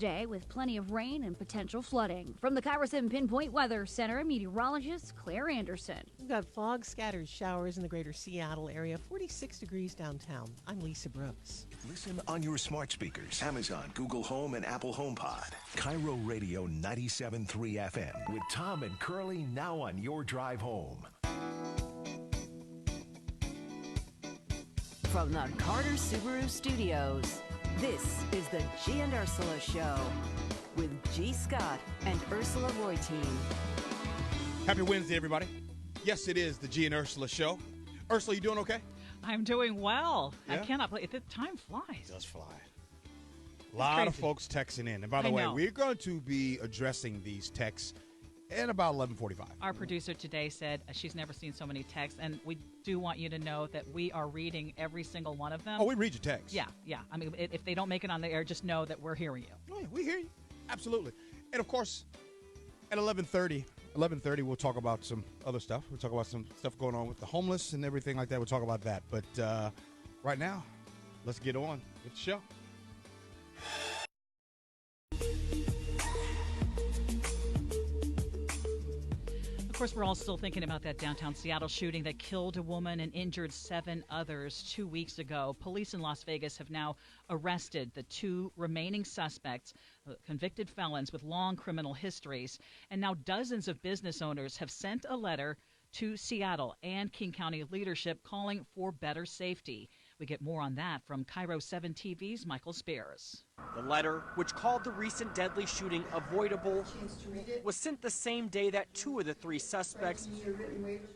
Day with plenty of rain and potential flooding. From the KIRO 7 Pinpoint Weather Center, meteorologist Claire Anderson. We've got fog, scattered showers in the greater Seattle area, 46 degrees downtown. I'm Lisa Brooks. Listen on your smart speakers, Amazon, Google Home, and Apple HomePod. KIRO Radio 97.3 FM with Tom and Curly now on your drive home. From the Carter Subaru Studios, this is the G and Ursula Show with G. Scott and Ursula Reutin. Happy Wednesday, everybody. Yes, it is the G and Ursula Show. Ursula, you doing okay? I'm doing well. Yeah? I cannot believe the time flies. It does fly. A lot of folks texting in. And by the way, we're going to be addressing these texts in about 11:45. Our producer today said she's never seen so many texts, and we do want you to know that we are reading every single one of them. Oh, we read your texts. Yeah. I mean, if they don't make it on the air, just know that we're hearing you. Oh, yeah, we hear you. Absolutely. And, of course, at 11:30, we'll talk about some other stuff. We'll talk about some stuff going on with the homeless and everything like that. We'll talk about that. But right now, let's get on with the show. Of course, we're all still thinking about that downtown Seattle shooting that killed a woman and injured 7 others 2 weeks ago. Police in Las Vegas have now arrested the 2 remaining suspects, convicted felons with long criminal histories. And now dozens of business owners have sent a letter to Seattle and King County leadership calling for better safety. We get more on that from KIRO 7 TV's Michael Spears. The letter, which called the recent deadly shooting avoidable, was sent the same day that 2 of the 3 suspects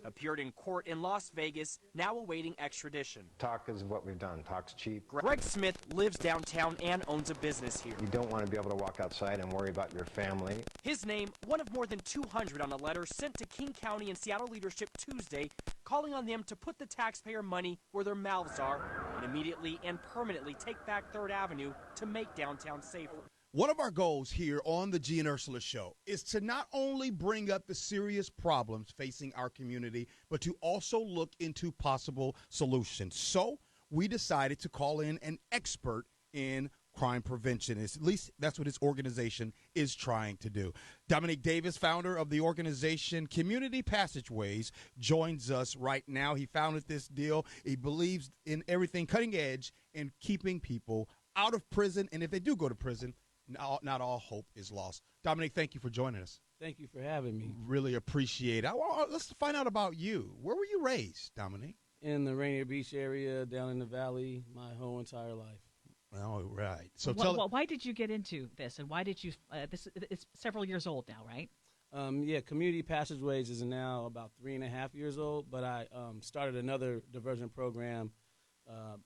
appeared in court in Las Vegas, now awaiting extradition. Talk is what we've done. Talk's cheap. Greg Smith lives downtown and owns a business here. You don't want to be able to walk outside and worry about your family. His name, one of more than 200 on a letter sent to King County and Seattle leadership Tuesday, calling on them to put the taxpayer money where their mouths are and immediately and permanently take back 3rd Avenue to make downtown safer. One of our goals here on the G and Ursula Show is to not only bring up the serious problems facing our community, but to also look into possible solutions. So we decided to call in an expert in crime prevention. At least that's what his organization is trying to do. Dominique Davis, founder of the organization Community Passageways, joins us right now. He founded this deal. He believes in everything cutting edge and keeping people out of prison. And if they do go to prison, not all hope is lost. Dominique, thank you for joining us. Thank you for having me. Really appreciate it. Let's find out about you. Where were you raised, Dominique? In the Rainier Beach area, down in the valley, my whole entire life. All right. So why did you get into this, and why did you? It's several years old now, right? Community Passageways is now about 3.5 years old, but I started another diversion program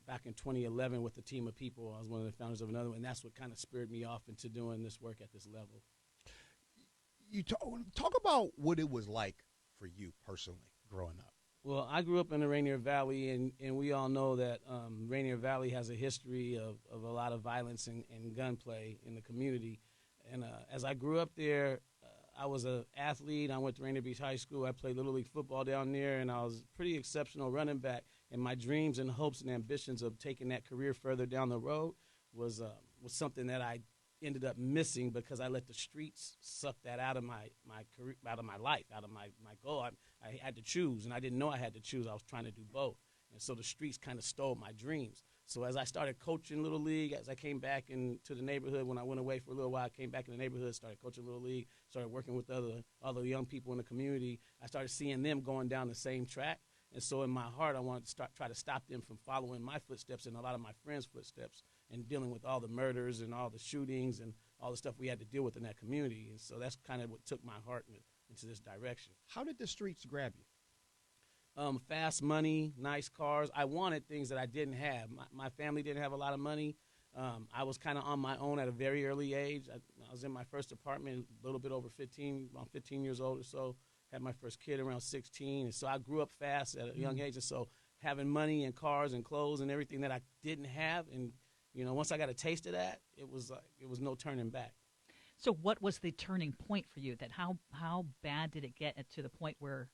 back in 2011 with a team of people. I was one of the founders of another one, and that's what kind of spurred me off into doing this work at this level. You talk about what it was like for you personally growing up. Well, I grew up in the Rainier Valley, and we all know that Rainier Valley has a history of a lot of violence and gunplay in the community. And as I grew up there, I was an athlete. I went to Rainier Beach High School. I played Little League football down there, and I was a pretty exceptional running back. And my dreams and hopes and ambitions of taking that career further down the road was something that I ended up missing because I let the streets suck that out of my career, out of my life, out of my goal. I had to choose, and I didn't know I had to choose. I was trying to do both. And so the streets kind of stole my dreams. So as I started coaching Little League, as I came back into the neighborhood, when I went away for a little while, I came back in the neighborhood, started coaching Little League, started working with other young people in the community. I started seeing them going down the same track. And so in my heart, I wanted to try to stop them from following my footsteps and a lot of my friends' footsteps and dealing with all the murders and all the shootings and all the stuff we had to deal with in that community. And so that's kind of what took my heart into this direction. How did the streets grab you? Fast money, nice cars. I wanted things that I didn't have. My family didn't have a lot of money. I was kind of on my own at a very early age. I was in my first apartment a little bit over 15, around 15 years old or so. Had my first kid around 16. And so I grew up fast at a young age. And so having money and cars and clothes and everything that I didn't have, and once I got a taste of that, it was no turning back. So what was the turning point for you? That how bad did it get to the point where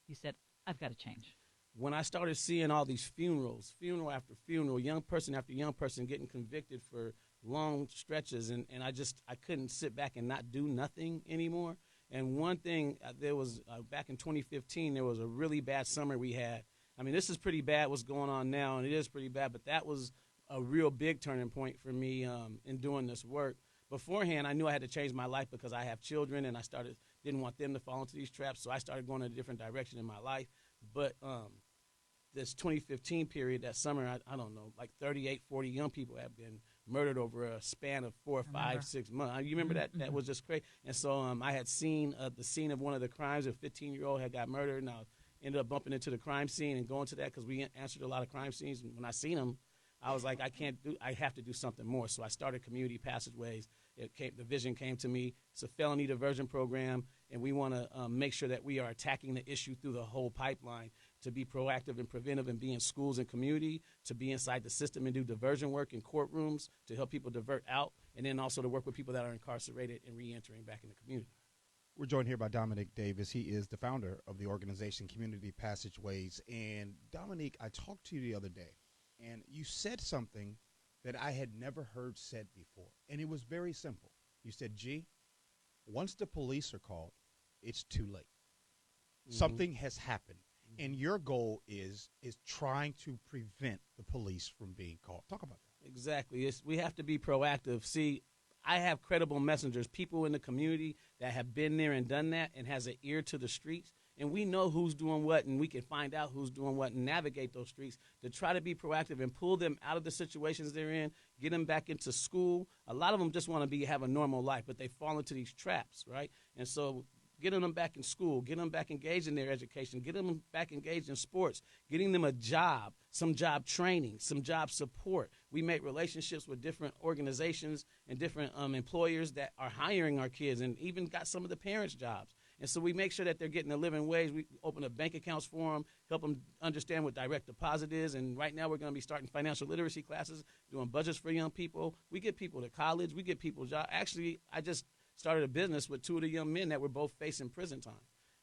you said, I've got to change? When I started seeing all these funeral after funeral, young person after young person getting convicted for long stretches, and I couldn't sit back and not do nothing anymore. And one thing, there was back in 2015, there was a really bad summer we had. I mean, this is pretty bad what's going on now, and it is pretty bad, but that was a real big turning point for me in doing this work. Beforehand, I knew I had to change my life because I have children, and I didn't want them to fall into these traps, so I started going in a different direction in my life. But this 2015 period, that summer, I don't know, like 38, 40 young people have been murdered over a span of 4, 5, 6 months. You remember that? That was just crazy. And so I had seen the scene of one of the crimes. A 15-year-old had got murdered, and I ended up bumping into the crime scene and going to that because we answered a lot of crime scenes. And when I seen them, I was like, I have to do something more. So I started Community Passageways. The vision came to me. It's a felony diversion program, and we want to make sure that we are attacking the issue through the whole pipeline, to be proactive and preventive and be in schools and community, to be inside the system and do diversion work in courtrooms to help people divert out, and then also to work with people that are incarcerated and reentering back in the community. We're joined here by Dominique Davis. He is the founder of the organization Community Passageways. And Dominique, I talked to you the other day, and you said something that I had never heard said before, and it was very simple. You said, G, once the police are called, it's too late. Something has happened, and your goal is trying to prevent the police from being called. Talk about that. Exactly. We have to be proactive. See, I have credible messengers, people in the community that have been there and done that and has an ear to the streets. And we know who's doing what, and we can find out who's doing what and navigate those streets to try to be proactive and pull them out of the situations they're in, get them back into school. A lot of them just want to have a normal life, but they fall into these traps, right? And so getting them back in school, getting them back engaged in their education, getting them back engaged in sports, getting them a job, some job training, some job support. We make relationships with different organizations and different employers that are hiring our kids, and even got some of the parents' jobs. And so we make sure that they're getting a living wage. We open up bank accounts for them, help them understand what direct deposit is. And right now we're going to be starting financial literacy classes, doing budgets for young people. We get people to college. We get people jobs. Actually, I just started a business with 2 of the young men that were both facing prison time.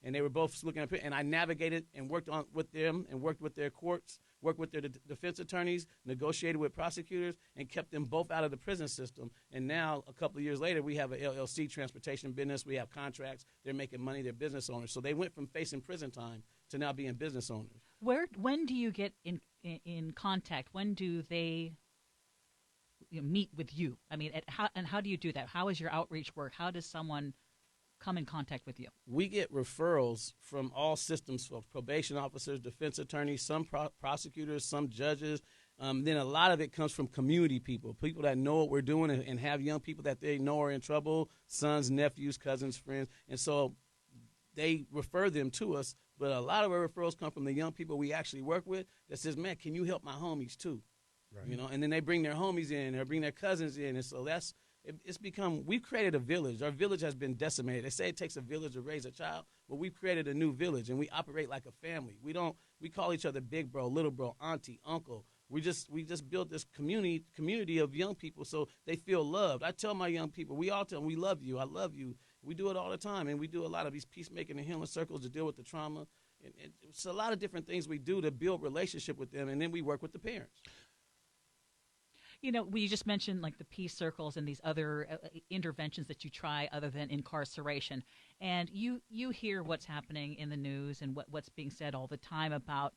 And they were both looking at, and I navigated and worked with them and worked with their courts, worked with their defense attorneys, negotiated with prosecutors, and kept them both out of the prison system. And now, a couple of years later, we have an LLC transportation business. We have contracts. They're making money. They're business owners. So they went from facing prison time to now being business owners. When do you get in contact? When do they meet with you? I mean, how do you do that? How is your outreach work? How does someone come in contact with you? We get referrals from all systems, for probation officers, defense attorneys, some prosecutors, some judges. Then a lot of it comes from community people that know what we're doing and have young people that they know are in trouble, sons, nephews, cousins, friends. And so they refer them to us. But a lot of our referrals come from the young people we actually work with that says, man, can you help my homies too? Right. You know, and then they bring their homies in or bring their cousins in. And so it's become, we've created a village. Our village has been decimated. They say it takes a village to raise a child, but we've created a new village, and we operate like a family. We call each other big bro, little bro, auntie, uncle. We just built this community of young people so they feel loved. I tell my young people, we all tell them, we love you, I love you. We do it all the time, and we do a lot of these peacemaking and healing circles to deal with the trauma. And it's a lot of different things we do to build relationship with them, and then we work with the parents. You know, we just mentioned like the peace circles and these other interventions that you try other than incarceration. And you hear what's happening in the news and what's being said all the time about,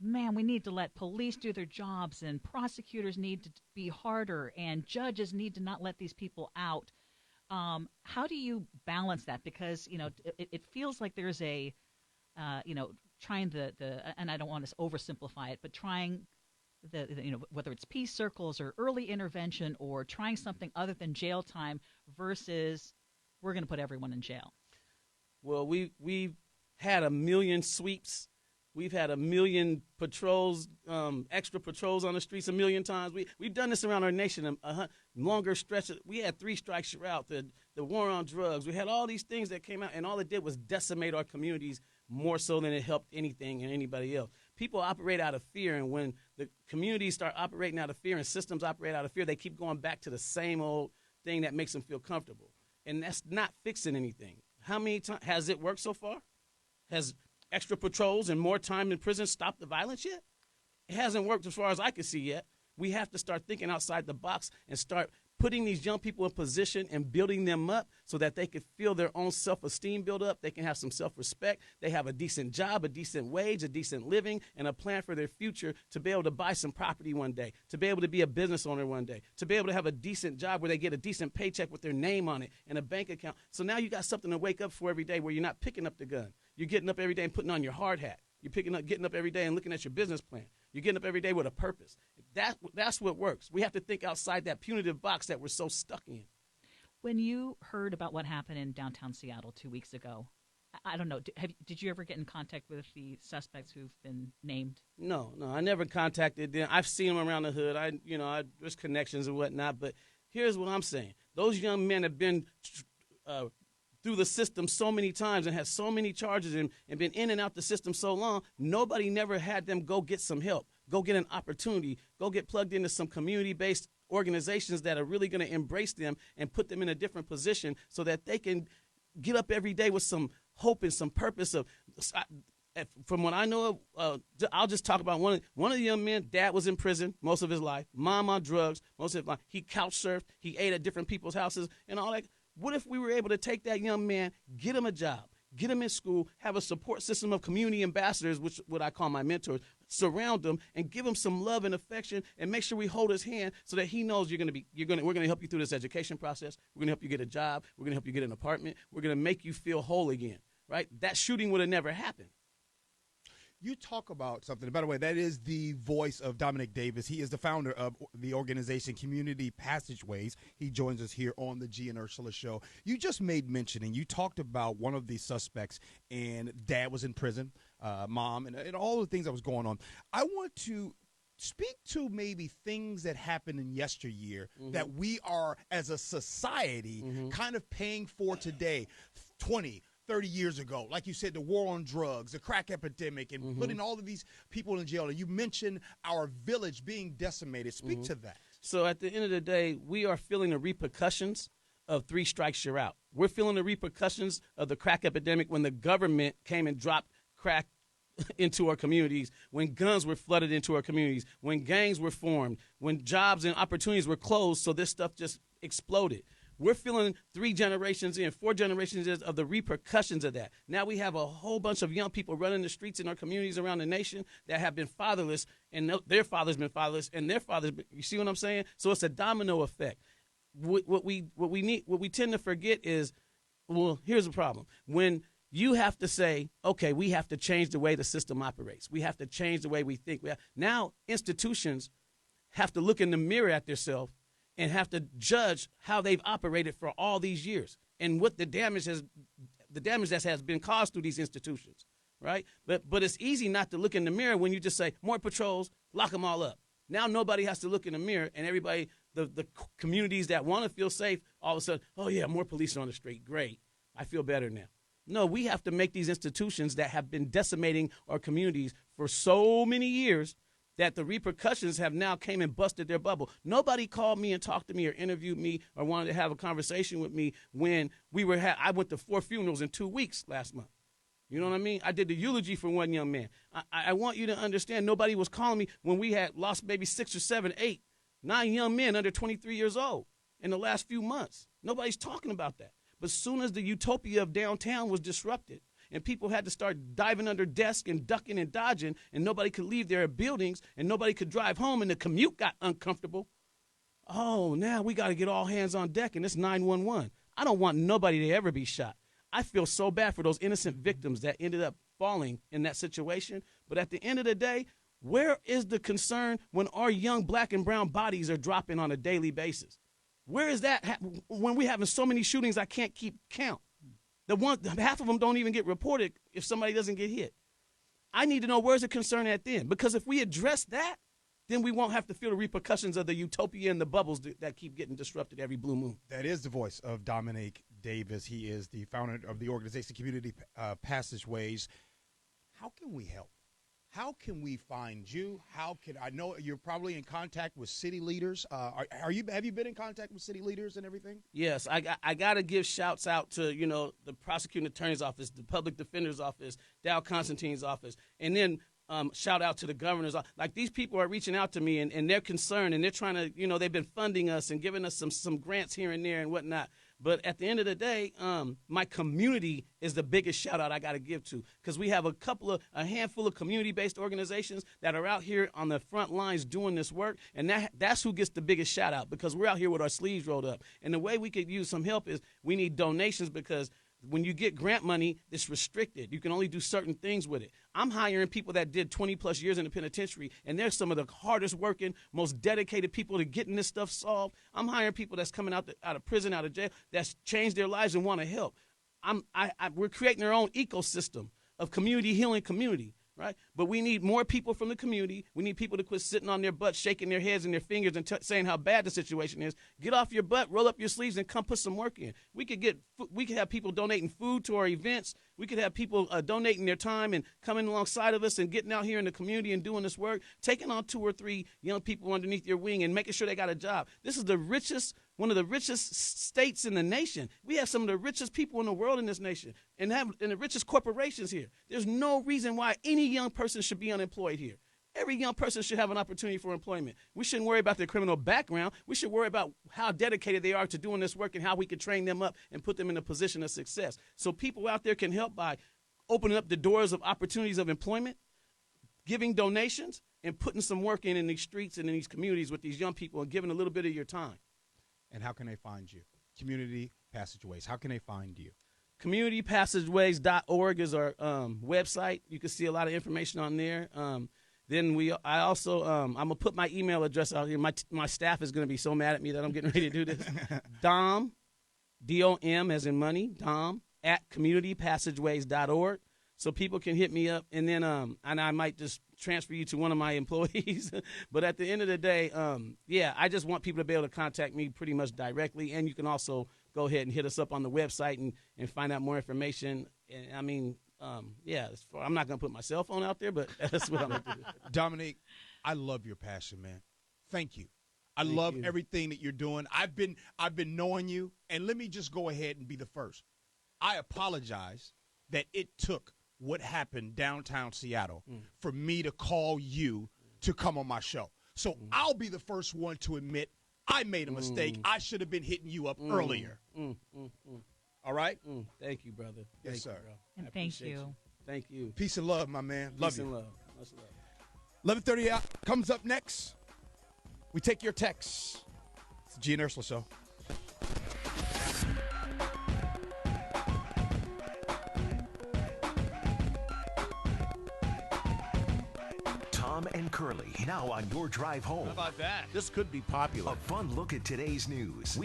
man, we need to let police do their jobs and prosecutors need to be harder and judges need to not let these people out. How do you balance that? Because, you know, it feels like there's a, trying and I don't want to oversimplify it, but trying whether it's peace circles or early intervention or trying something other than jail time versus we're going to put everyone in jail. Well, we've had 1 million sweeps. We've had 1 million patrols, extra patrols on the streets 1 million times. We've done this around our nation, longer stretches. We had 3 strikes you're out, the war on drugs. We had all these things that came out, and all it did was decimate our communities more so than it helped anything and anybody else. People operate out of fear, and when the communities start operating out of fear and systems operate out of fear, they keep going back to the same old thing that makes them feel comfortable. And that's not fixing anything. How many times has it worked so far? Has extra patrols and more time in prison stopped the violence yet? It hasn't worked as far as I can see yet. We have to start thinking outside the box and start putting these young people in position and building them up so that they can feel their own self-esteem build up. They can have some self-respect. They have a decent job, a decent wage, a decent living, and a plan for their future to be able to buy some property one day, to be able to be a business owner one day, to be able to have a decent job where they get a decent paycheck with their name on it and a bank account. So now you got something to wake up for every day where you're not picking up the gun. You're getting up every day and putting on your hard hat. You're getting up every day and looking at your business plan. You're getting up every day with a purpose. That's what works. We have to think outside that punitive box that we're so stuck in. When you heard about what happened in downtown Seattle 2 weeks ago, I don't know, did you ever get in contact with the suspects who've been named? No, I never contacted them. I've seen them around the hood. There's connections and whatnot. But here's what I'm saying. Those young men have been through the system so many times and had so many charges and been in and out the system so long, nobody never had them go get some help, go get an opportunity, go get plugged into some community-based organizations that are really going to embrace them and put them in a different position so that they can get up every day with some hope and some purpose. From what I know of, I'll just talk about one of the young men. Dad was in prison most of his life, mom on drugs most of his life. He couch surfed, he ate at different people's houses and all that. What if we were able to take that young man, get him a job, get him in school, have a support system of community ambassadors, which what I call my mentors, surround him and give him some love and affection and make sure we hold his hand so that he knows we're going to help you through this education process. We're going to help you get a job. We're going to help you get an apartment. We're going to make you feel whole again, right? That shooting would have never happened. You talk about something. By the way, that is the voice of Dominique Davis. He is the founder of the organization Community Passageways. He joins us here on the G and Ursula show. You just made mention, and you talked about one of the suspects, and dad was in prison, mom, and all the things that was going on. I want to speak to maybe things that happened in yesteryear that we are, as a society, kind of paying for today, 30 years ago. Like you said, the war on drugs, the crack epidemic, and putting all of these people in jail. And you mentioned our village being decimated. Speak to that. So at the end of the day, we are feeling the repercussions of 3 strikes, you're out. We're feeling the repercussions of the crack epidemic when the government came and dropped crack into our communities, when guns were flooded into our communities, when gangs were formed, when jobs and opportunities were closed, so this stuff just exploded. We're feeling 4 generations of the repercussions of that. Now we have a whole bunch of young people running the streets in our communities around the nation that have been fatherless, and their father's been fatherless, and their father's been, you see what I'm saying? So it's a domino effect. What we tend to forget is, well, here's the problem. When you have to say, okay, we have to change the way the system operates. We have to change the way we think. Now institutions have to look in the mirror at themselves and have to judge how they've operated for all these years and what the damage that has been caused through these institutions, right? But it's easy not to look in the mirror when you just say, more patrols, lock them all up. Now nobody has to look in the mirror, and everybody, the communities that want to feel safe, all of a sudden, oh yeah, more police on the street, great, I feel better now. No, we have to make these institutions that have been decimating our communities for so many years that the repercussions have now came and busted their bubble. Nobody called me and talked to me or interviewed me or wanted to have a conversation with me when I went to 4 funerals in 2 weeks last month. You know what I mean? I did the eulogy for one young man. I want you to understand, nobody was calling me when we had lost maybe 6 or 7, 8, 9 young men under 23 years old in the last few months. Nobody's talking about that. But as soon as the utopia of downtown was disrupted, and people had to start diving under desks and ducking and dodging, and nobody could leave their buildings, and nobody could drive home, and the commute got uncomfortable. Oh, now we got to get all hands on deck, and it's 911. I don't want nobody to ever be shot. I feel so bad for those innocent victims that ended up falling in that situation. But at the end of the day, where is the concern when our young black and brown bodies are dropping on a daily basis? Where is that when we're having so many shootings I can't keep count? Half of them don't even get reported if somebody doesn't get hit. I need to know where's the concern at then, because if we address that, then we won't have to feel the repercussions of the utopia and the bubbles that keep getting disrupted every blue moon. That is the voice of Dominique Davis. He is the founder of the organization Community Passageways. How can we help? How can we find you? I know you're probably in contact with city leaders. Have you been in contact with city leaders and everything? Yes, I got to give shouts out to, the prosecuting attorney's office, the public defender's office, Dow Constantine's office, and then shout out to the governors. Like, these people are reaching out to me, and they're concerned, and they're trying to, they've been funding us and giving us some grants here and there and whatnot. But at the end of the day, my community is the biggest shout out I got to give to, because we have a handful of community-based organizations that are out here on the front lines doing this work, and that's who gets the biggest shout out, because we're out here with our sleeves rolled up. And the way we could use some help is we need donations, because when you get grant money, it's restricted. You can only do certain things with it. I'm hiring people that did 20-plus years in the penitentiary, and they're some of the hardest working, most dedicated people to getting this stuff solved. I'm hiring people that's coming out of prison, out of jail, that's changed their lives and want to help. We're creating our own ecosystem of community healing community. Right? But we need more people from the community. We need people to quit sitting on their butts, shaking their heads and their fingers and saying how bad the situation is. Get off your butt, roll up your sleeves, and come put some work in. We could have people donating food to our events. We could have people donating their time and coming alongside of us and getting out here in the community and doing this work, taking on 2 or 3 young people underneath your wing and making sure they got a job. This is one of the richest states in the nation. We have some of the richest people in the world in this nation and the richest corporations here. There's no reason why any young person should be unemployed here. Every young person should have an opportunity for employment. We shouldn't worry about their criminal background. We should worry about how dedicated they are to doing this work and how we can train them up and put them in a position of success. So people out there can help by opening up the doors of opportunities of employment, giving donations, and putting some work in these streets and in these communities with these young people and giving a little bit of your time. And how can they find you? Community Passageways. How can they find you? CommunityPassageways.org is our website. You can see a lot of information on there. Then I'm gonna put my email address out here. My staff is gonna be so mad at me that I'm getting ready to do this. Dom, D-O-M as in money, Dom at CommunityPassageways.org. So people can hit me up, and then and I might just transfer you to one of my employees. But at the end of the day, I just want people to be able to contact me pretty much directly, and you can also go ahead and hit us up on the website and find out more information. And I mean, I'm not going to put my cell phone out there, but that's what I'm going to do. Dominique, I love your passion, man. Thank you. I love everything that you're doing. I've been knowing you, and let me just go ahead and be the first. I apologize that it took what happened downtown Seattle for me to call you to come on my show. So I'll be the first one to admit I made a mistake. I should have been hitting you up earlier. All right? Thank you, brother. Yes, sir. Bro. And thank you. Thank you. Peace and love, my man. Peace Love you. and love. Much love. 11:30 out comes up next. We take your texts. It's the G and Ursula Show. Tom and Curly, now on your drive home. How about that? This could be popular. A fun look at today's news.